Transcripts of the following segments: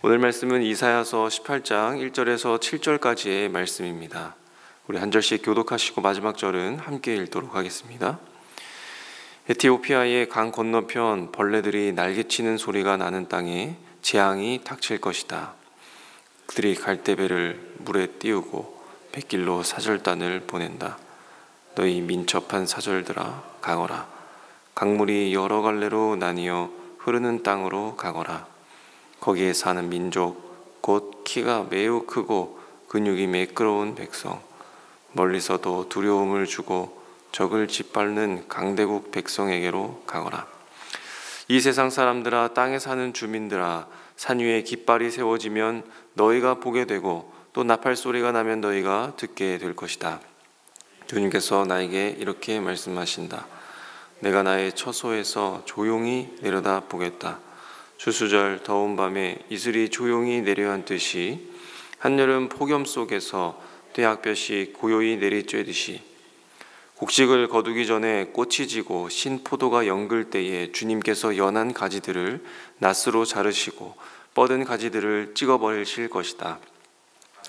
오늘 말씀은 이사야서 18장 1절에서 7절까지의 말씀입니다. 우리 한 절씩 교독하시고 마지막 절은 함께 읽도록 하겠습니다. 에티오피아의 강 건너편 벌레들이 날개치는 소리가 나는 땅에 재앙이 닥칠 것이다. 그들이 갈대배를 물에 띄우고 뱃길로 사절단을 보낸다. 너희 민첩한 사절들아 가거라. 강물이 여러 갈래로 나뉘어 흐르는 땅으로 가거라. 거기에 사는 민족 곧 키가 매우 크고 근육이 매끄러운 백성, 멀리서도 두려움을 주고 적을 짓밟는 강대국 백성에게로 가거라. 이 세상 사람들아, 땅에 사는 주민들아, 산 위에 깃발이 세워지면 너희가 보게 되고 또 나팔 소리가 나면 너희가 듣게 될 것이다. 주님께서 나에게 이렇게 말씀하신다. 내가 나의 처소에서 조용히 내려다 보겠다. 추수절 더운 밤에 이슬이 조용히 내려앉듯이 한여름 폭염 속에서 떼약볕이 고요히 내리쬐듯이 곡식을 거두기 전에 꽃이 지고 신 포도가 연글 때에 주님께서 연한 가지들을 낫으로 자르시고 뻗은 가지들을 찍어버리실 것이다.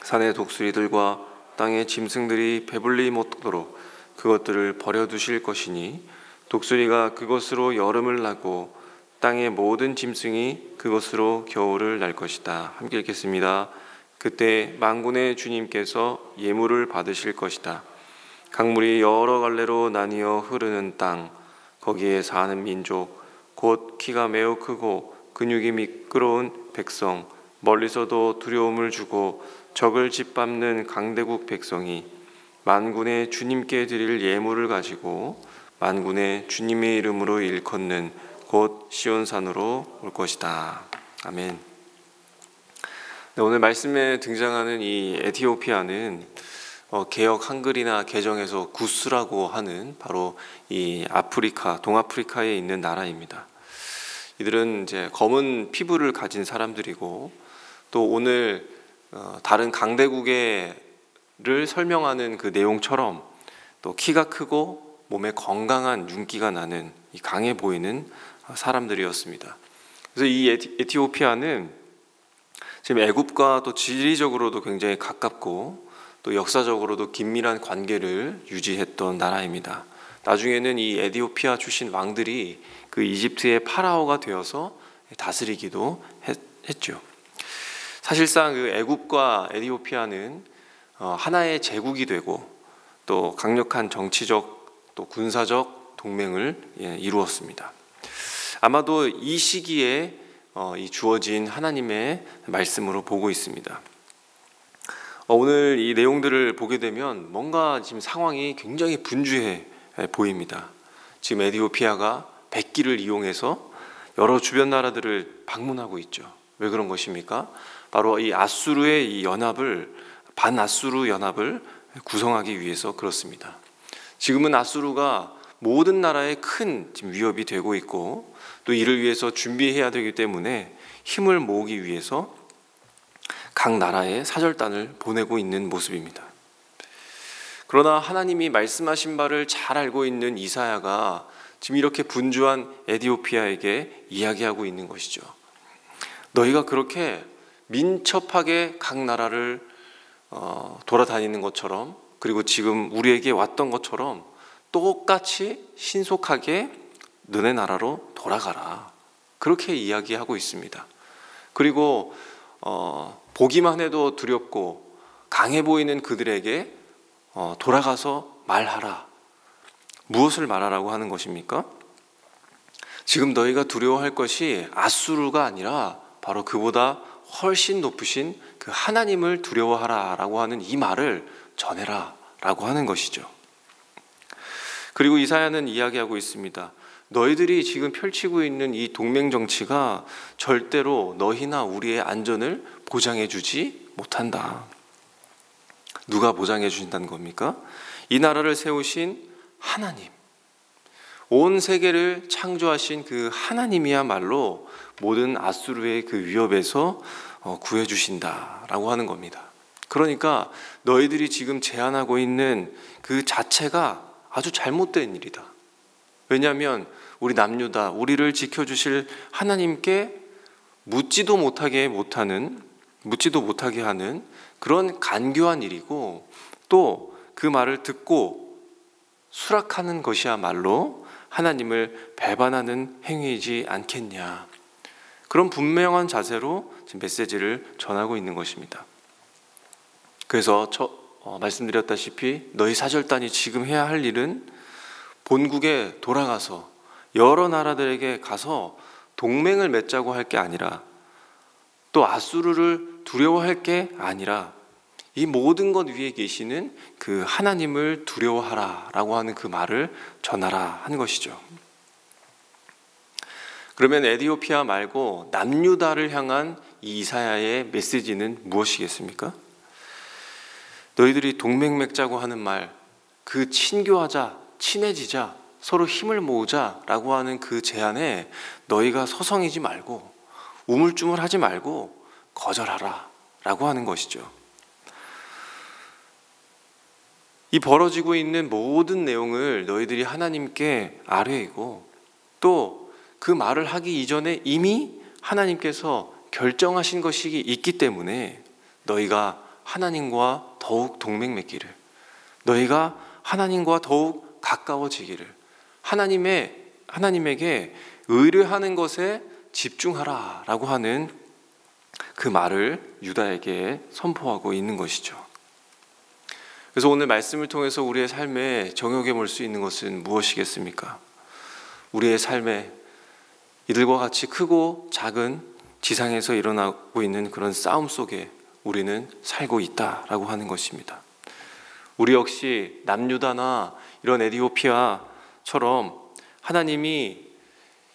산의 독수리들과 땅의 짐승들이 배불리 못도록 그것들을 버려두실 것이니 독수리가 그것으로 여름을 나고 땅의 모든 짐승이 그것으로 겨울을 날 것이다. 함께 읽겠습니다. 그때 만군의 주님께서 예물을 받으실 것이다. 강물이 여러 갈래로 나뉘어 흐르는 땅, 거기에 사는 민족, 곧 키가 매우 크고 근육이 미끄러운 백성, 멀리서도 두려움을 주고 적을 짓밟는 강대국 백성이 만군의 주님께 드릴 예물을 가지고 만군의 주님의 이름으로 일컫는 곧 시온산으로 올 것이다. 아멘. 네, 오늘 말씀에 등장하는 이 에티오피아는 개역 한글이나 개정에서 구스라고 하는 바로 이 아프리카, 동아프리카에 있는 나라입니다. 이들은 이제 검은 피부를 가진 사람들이고 또 오늘 다른 강대국을 설명하는 그 내용처럼 또 키가 크고 몸에 건강한 윤기가 나는 이 강해 보이는 사람들이었습니다. 그래서 이 에티오피아는 지금 애굽과 또 지리적으로도 굉장히 가깝고 또 역사적으로도 긴밀한 관계를 유지했던 나라입니다. 나중에는 이 에티오피아 출신 왕들이 그 이집트의 파라오가 되어서 다스리기도 했죠. 사실상 그 애굽과 에티오피아는 하나의 제국이 되고 또 강력한 정치적 또 군사적 동맹을 이루었습니다. 아마도 이 시기에 이 주어진 하나님의 말씀으로 보고 있습니다. 오늘 이 내용들을 보게 되면 뭔가 지금 상황이 굉장히 분주해 보입니다. 지금 에티오피아가 백기를 이용해서 여러 주변 나라들을 방문하고 있죠. 왜 그런 것입니까? 바로 이 아수르의 이 연합을 반아수르 연합을 구성하기 위해서 그렇습니다. 지금은 아수르가 모든 나라에 큰 지금 위협이 되고 있고 또 이를 위해서 준비해야 되기 때문에 힘을 모으기 위해서 각 나라에 사절단을 보내고 있는 모습입니다. 그러나 하나님이 말씀하신 바를 잘 알고 있는 이사야가 지금 이렇게 분주한 에티오피아에게 이야기하고 있는 것이죠. 너희가 그렇게 민첩하게 각 나라를 돌아다니는 것처럼 그리고 지금 우리에게 왔던 것처럼 똑같이 신속하게 너네 나라로 돌아가라. 그렇게 이야기하고 있습니다. 그리고 보기만 해도 두렵고 강해 보이는 그들에게 돌아가서 말하라. 무엇을 말하라고 하는 것입니까? 지금 너희가 두려워할 것이 아수르가 아니라 바로 그보다 훨씬 높으신 그 하나님을 두려워하라 라고 하는 이 말을 전해라 라고 하는 것이죠. 그리고 이사야는 이야기하고 있습니다. 너희들이 지금 펼치고 있는 이 동맹 정치가 절대로 너희나 우리의 안전을 보장해 주지 못한다. 누가 보장해 주신다는 겁니까? 이 나라를 세우신 하나님, 온 세계를 창조하신 그 하나님이야말로 모든 아수르의 그 위협에서 구해 주신다라고 하는 겁니다. 그러니까 너희들이 지금 제안하고 있는 그 자체가 아주 잘못된 일이다. 왜냐하면 우리 남유다, 우리를 지켜주실 하나님께 묻지도 못하게 하는 그런 간교한 일이고, 또 그 말을 듣고 수락하는 것이야말로 하나님을 배반하는 행위이지 않겠냐. 그런 분명한 자세로 지금 메시지를 전하고 있는 것입니다. 그래서 말씀드렸다시피 너희 사절단이 지금 해야 할 일은 본국에 돌아가서 여러 나라들에게 가서 동맹을 맺자고 할 게 아니라, 또 아수르를 두려워할 게 아니라, 이 모든 것 위에 계시는 그 하나님을 두려워하라 라고 하는 그 말을 전하라 하는 것이죠. 그러면 에디오피아 말고 남유다를 향한 이 이사야의 메시지는 무엇이겠습니까? 너희들이 동맹 맺자고 하는 말, 그 친교하자, 친해지자, 서로 힘을 모으자 라고 하는 그 제안에 너희가 서성이지 말고 우물쭈물하지 말고 거절하라 라고 하는 것이죠. 이 벌어지고 있는 모든 내용을 너희들이 하나님께 아뢰이고, 또 그 말을 하기 이전에 이미 하나님께서 결정하신 것이 있기 때문에 너희가 하나님과 더욱 동맹 맺기를, 너희가 하나님과 더욱 가까워지기를, 하나님에게 의뢰하는 것에 집중하라 라고 하는 그 말을 유다에게 선포하고 있는 것이죠. 그래서 오늘 말씀을 통해서 우리의 삶에 적용해 볼 수 있는 것은 무엇이겠습니까? 우리의 삶에 이들과 같이 크고 작은 지상에서 일어나고 있는 그런 싸움 속에 우리는 살고 있다라고 하는 것입니다. 우리 역시 남유다나 이런 에디오피아처럼 하나님이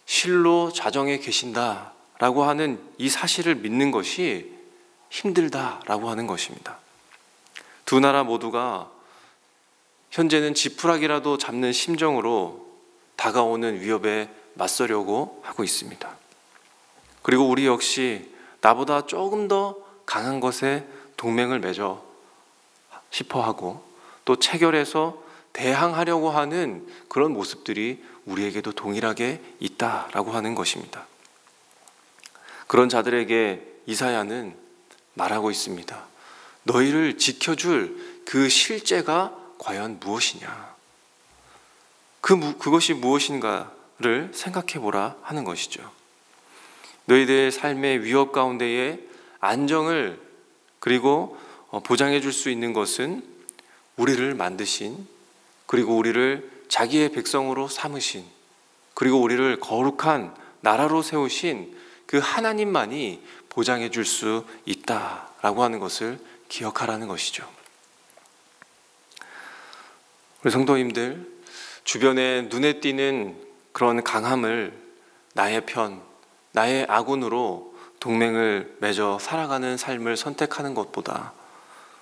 실로 자정에 계신다라고 하는 이 사실을 믿는 것이 힘들다라고 하는 것입니다. 두 나라 모두가 현재는 지푸라기라도 잡는 심정으로 다가오는 위협에 맞서려고 하고 있습니다. 그리고 우리 역시 나보다 조금 더 강한 것에 동맹을 맺어 싶어 하고, 또 체결해서 대항하려고 하는 그런 모습들이 우리에게도 동일하게 있다라고 하는 것입니다. 그런 자들에게 이사야는 말하고 있습니다. 너희를 지켜줄 그 실제가 과연 무엇이냐? 그것이 무엇인가를 생각해 보라 하는 것이죠. 너희들의 삶의 위협 가운데에 안정을 그리고 보장해 줄 수 있는 것은 우리를 만드신, 그리고 우리를 자기의 백성으로 삼으신, 그리고 우리를 거룩한 나라로 세우신 그 하나님만이 보장해 줄 수 있다라고 하는 것을 기억하라는 것이죠. 우리 성도님들, 주변에 눈에 띄는 그런 강함을 나의 편, 나의 아군으로 동맹을 맺어 살아가는 삶을 선택하는 것보다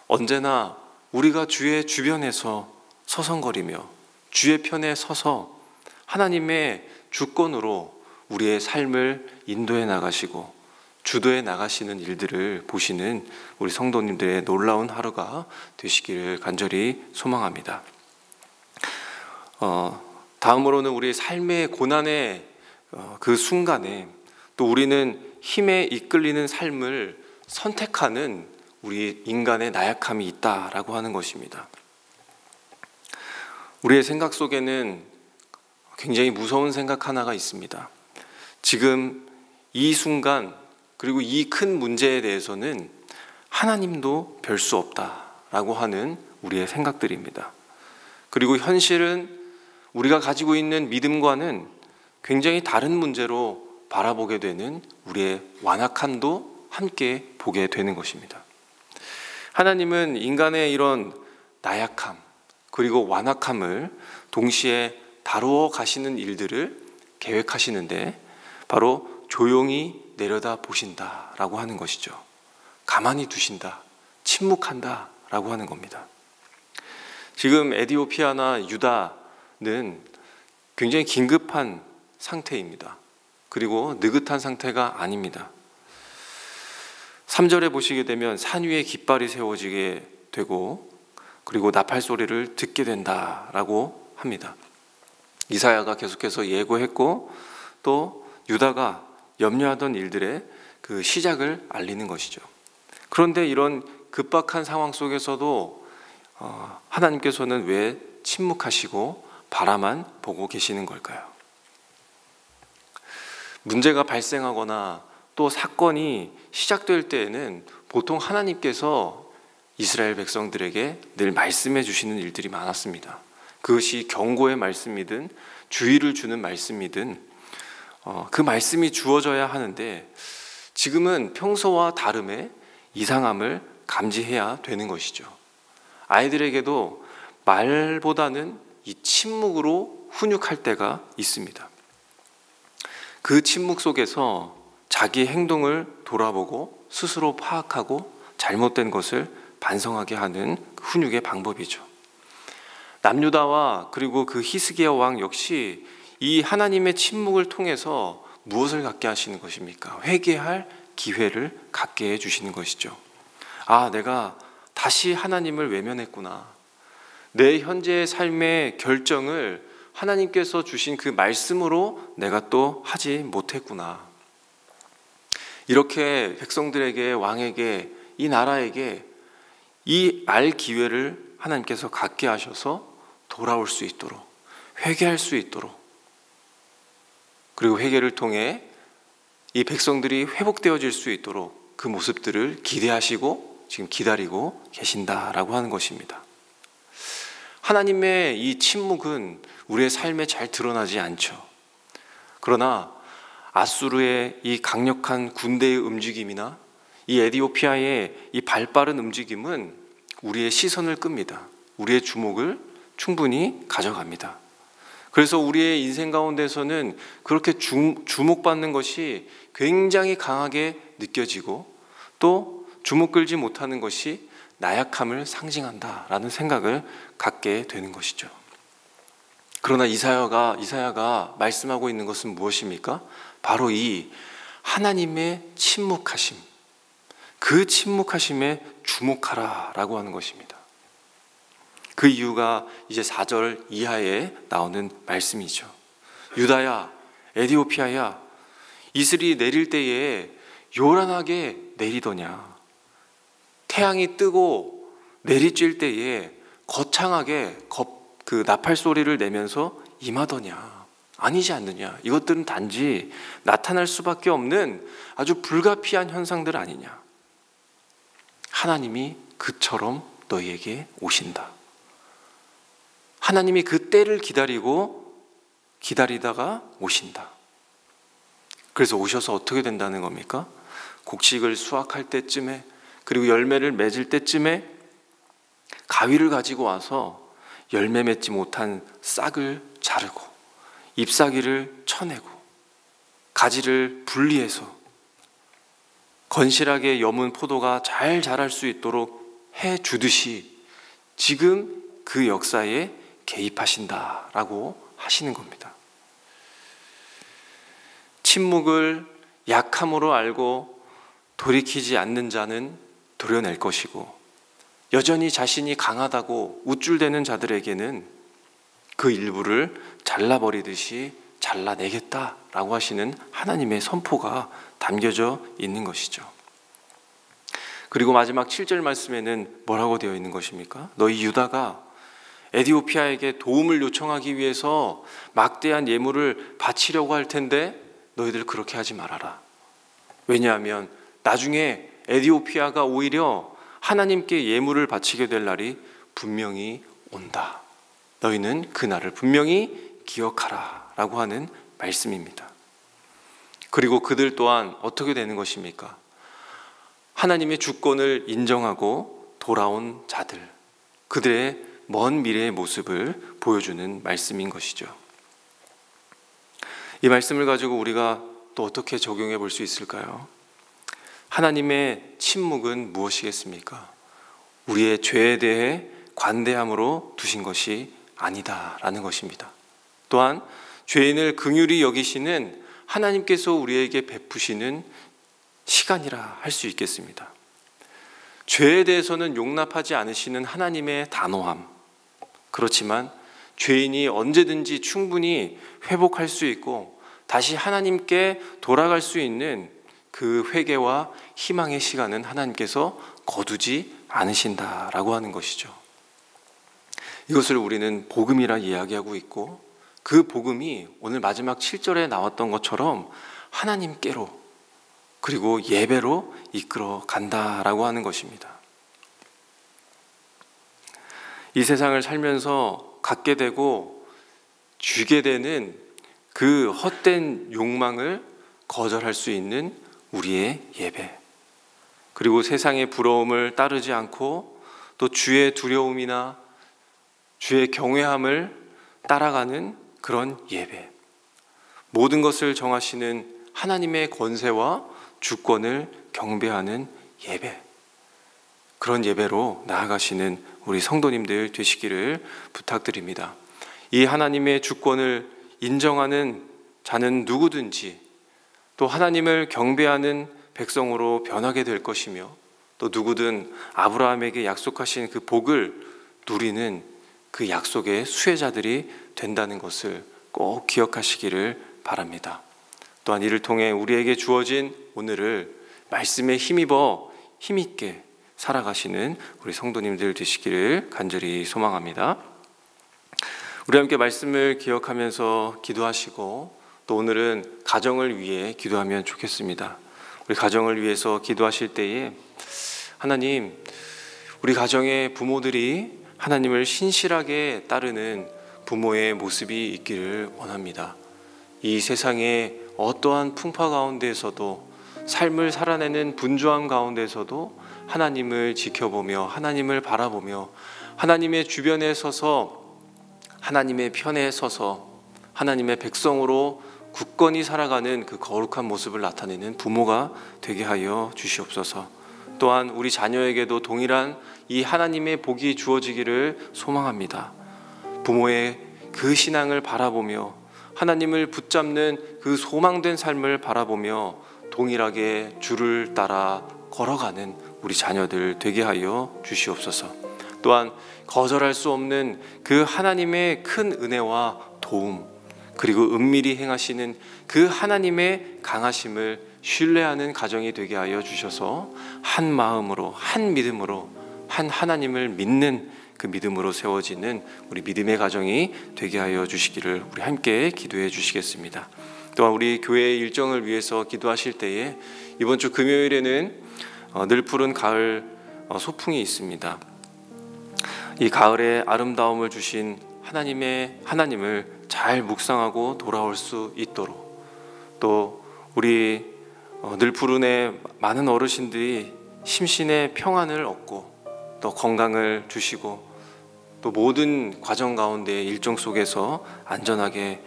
언제나 우리가 주의 주변에서 서성거리며 주의 편에 서서 하나님의 주권으로 우리의 삶을 인도해 나가시고 주도해 나가시는 일들을 보시는 우리 성도님들의 놀라운 하루가 되시기를 간절히 소망합니다. 다음으로는 우리 삶의 고난의 그 순간에 또 우리는 힘에 이끌리는 삶을 선택하는 우리 인간의 나약함이 있다라고 하는 것입니다. 우리의 생각 속에는 굉장히 무서운 생각 하나가 있습니다. 지금 이 순간, 그리고 이 큰 문제에 대해서는 하나님도 별 수 없다라고 하는 우리의 생각들입니다. 그리고 현실은 우리가 가지고 있는 믿음과는 굉장히 다른 문제로 바라보게 되는 우리의 완악함도 함께 보게 되는 것입니다. 하나님은 인간의 이런 나약함 그리고 완악함을 동시에 다루어 가시는 일들을 계획하시는데 바로 조용히 내려다 보신다라고 하는 것이죠. 가만히 두신다, 침묵한다라고 하는 겁니다. 지금 에디오피아나 유다는 굉장히 긴급한 상태입니다. 그리고 느긋한 상태가 아닙니다. 3절에 보시게 되면 산 위에 깃발이 세워지게 되고 그리고 나팔 소리를 듣게 된다라고 합니다. 이사야가 계속해서 예고했고 또 유다가 염려하던 일들의 그 시작을 알리는 것이죠. 그런데 이런 급박한 상황 속에서도 하나님께서는 왜 침묵하시고 바라만 보고 계시는 걸까요? 문제가 발생하거나 또 사건이 시작될 때에는 보통 하나님께서 이스라엘 백성들에게 늘 말씀해 주시는 일들이 많았습니다. 그것이 경고의 말씀이든 주의를 주는 말씀이든 그 말씀이 주어져야 하는데 지금은 평소와 다름의 이상함을 감지해야 되는 것이죠. 아이들에게도 말보다는 이 침묵으로 훈육할 때가 있습니다. 그 침묵 속에서 자기 행동을 돌아보고 스스로 파악하고 잘못된 것을 반성하게 하는 훈육의 방법이죠. 남유다와 그리고 그 히스기야 왕 역시 이 하나님의 침묵을 통해서 무엇을 갖게 하시는 것입니까? 회개할 기회를 갖게 해주시는 것이죠. 아, 내가 다시 하나님을 외면했구나. 내 현재의 삶의 결정을 하나님께서 주신 그 말씀으로 내가 또 하지 못했구나. 이렇게 백성들에게, 왕에게, 이 나라에게 이 알 기회를 하나님께서 갖게 하셔서 돌아올 수 있도록, 회개할 수 있도록, 그리고 회개를 통해 이 백성들이 회복되어질 수 있도록 그 모습들을 기대하시고 지금 기다리고 계신다라고 하는 것입니다. 하나님의 이 침묵은 우리의 삶에 잘 드러나지 않죠. 그러나 아수르의 이 강력한 군대의 움직임이나 이 에디오피아의 이 발빠른 움직임은 우리의 시선을 끕니다. 우리의 주목을 충분히 가져갑니다. 그래서 우리의 인생 가운데서는 그렇게 주목받는 것이 굉장히 강하게 느껴지고 또 주목 끌지 못하는 것이 나약함을 상징한다라는 생각을 갖게 되는 것이죠. 그러나 이사야가 말씀하고 있는 것은 무엇입니까? 바로 이 하나님의 침묵하심, 그 침묵하심에 주목하라라고 하는 것입니다. 그 이유가 이제 4절 이하에 나오는 말씀이죠. 유다야, 에디오피아야, 이슬이 내릴 때에 요란하게 내리더냐. 태양이 뜨고 내리쬐 때에 거창하게 그 나팔 소리를 내면서 임하더냐. 아니지 않느냐. 이것들은 단지 나타날 수밖에 없는 아주 불가피한 현상들 아니냐. 하나님이 그처럼 너희에게 오신다. 하나님이 그 때를 기다리다가 오신다. 그래서 오셔서 어떻게 된다는 겁니까? 곡식을 수확할 때쯤에, 그리고 열매를 맺을 때쯤에 가위를 가지고 와서 열매 맺지 못한 싹을 자르고 잎사귀를 쳐내고 가지를 분리해서 건실하게 여문 포도가 잘 자랄 수 있도록 해주듯이 지금 그 역사에 개입하신다라고 하시는 겁니다. 침묵을 약함으로 알고 돌이키지 않는 자는 도려낼 것이고, 여전히 자신이 강하다고 우쭐대는 자들에게는 그 일부를 잘라버리듯이 잘라내겠다라고 하시는 하나님의 선포가 담겨져 있는 것이죠. 그리고 마지막 7절 말씀에는 뭐라고 되어 있는 것입니까? 너희 유다가 에디오피아에게 도움을 요청하기 위해서 막대한 예물을 바치려고 할 텐데 너희들 그렇게 하지 말아라. 왜냐하면 나중에 에디오피아가 오히려 하나님께 예물을 바치게 될 날이 분명히 온다. 너희는 그 날을 분명히 기억하라 라고 하는 말씀입니다. 그리고 그들 또한 어떻게 되는 것입니까? 하나님의 주권을 인정하고 돌아온 자들, 그들의 먼 미래의 모습을 보여주는 말씀인 것이죠. 이 말씀을 가지고 우리가 또 어떻게 적용해 볼 수 있을까요? 하나님의 침묵은 무엇이겠습니까? 우리의 죄에 대해 관대함으로 두신 것이 아니다라는 것입니다. 또한 죄인을 긍휼히 여기시는 하나님께서 우리에게 베푸시는 시간이라 할 수 있겠습니다. 죄에 대해서는 용납하지 않으시는 하나님의 단호함, 그렇지만 죄인이 언제든지 충분히 회복할 수 있고 다시 하나님께 돌아갈 수 있는 그 회개와 희망의 시간은 하나님께서 거두지 않으신다라고 하는 것이죠. 이것을 우리는 복음이라 이야기하고 있고, 그 복음이 오늘 마지막 7절에 나왔던 것처럼 하나님께로 그리고 예배로 이끌어 간다라고 하는 것입니다. 이 세상을 살면서 갖게 되고 주게 되는 그 헛된 욕망을 거절할 수 있는 우리의 예배, 그리고 세상의 부러움을 따르지 않고 또 주의 두려움이나 주의 경외함을 따라가는 그런 예배, 모든 것을 정하시는 하나님의 권세와 주권을 경배하는 예배, 그런 예배로 나아가시는 우리 성도님들 되시기를 부탁드립니다. 이 하나님의 주권을 인정하는 자는 누구든지 또 하나님을 경배하는 백성으로 변하게 될 것이며, 또 누구든 아브라함에게 약속하신 그 복을 누리는 그 약속의 수혜자들이 된다는 것을 꼭 기억하시기를 바랍니다. 또한 이를 통해 우리에게 주어진 오늘을 말씀에 힘입어 힘있게 살아가시는 우리 성도님들 되시기를 간절히 소망합니다. 우리 함께 말씀을 기억하면서 기도하시고, 또 오늘은 가정을 위해 기도하면 좋겠습니다. 우리 가정을 위해서 기도하실 때에 하나님, 우리 가정의 부모들이 하나님을 신실하게 따르는 부모의 모습이 있기를 원합니다. 이 세상의 어떠한 풍파 가운데에서도, 삶을 살아내는 분주함 가운데서도 하나님을 지켜보며 하나님을 바라보며 하나님의 주변에 서서 하나님의 편에 서서 하나님의 백성으로 굳건히 살아가는 그 거룩한 모습을 나타내는 부모가 되게 하여 주시옵소서. 또한 우리 자녀에게도 동일한 이 하나님의 복이 주어지기를 소망합니다. 부모의 그 신앙을 바라보며 하나님을 붙잡는 그 소망된 삶을 바라보며 동일하게 주를 따라 걸어가는 우리 자녀들 되게 하여 주시옵소서. 또한 거절할 수 없는 그 하나님의 큰 은혜와 도움, 그리고 은밀히 행하시는 그 하나님의 강하심을 신뢰하는 가정이 되게 하여 주셔서 한 마음으로, 한 믿음으로, 한 하나님을 믿는 그 믿음으로 세워지는 우리 믿음의 가정이 되게 하여 주시기를 우리 함께 기도해 주시겠습니다. 또한 우리 교회의 일정을 위해서 기도하실 때에 이번 주 금요일에는 늘 푸른 가을 소풍이 있습니다. 이 가을의 아름다움을 주신 하나님을 잘 묵상하고 돌아올 수 있도록, 또 우리 늘 푸른의 많은 어르신들이 심신의 평안을 얻고 또 건강을 주시고 또 모든 과정 가운데 일정 속에서 안전하게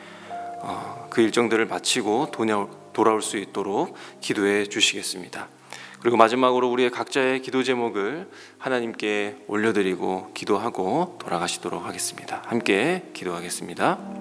그 일정들을 마치고 돌아올 수 있도록 기도해 주시겠습니다. 그리고 마지막으로 우리의 각자의 기도 제목을 하나님께 올려드리고 기도하고 돌아가시도록 하겠습니다. 함께 기도하겠습니다.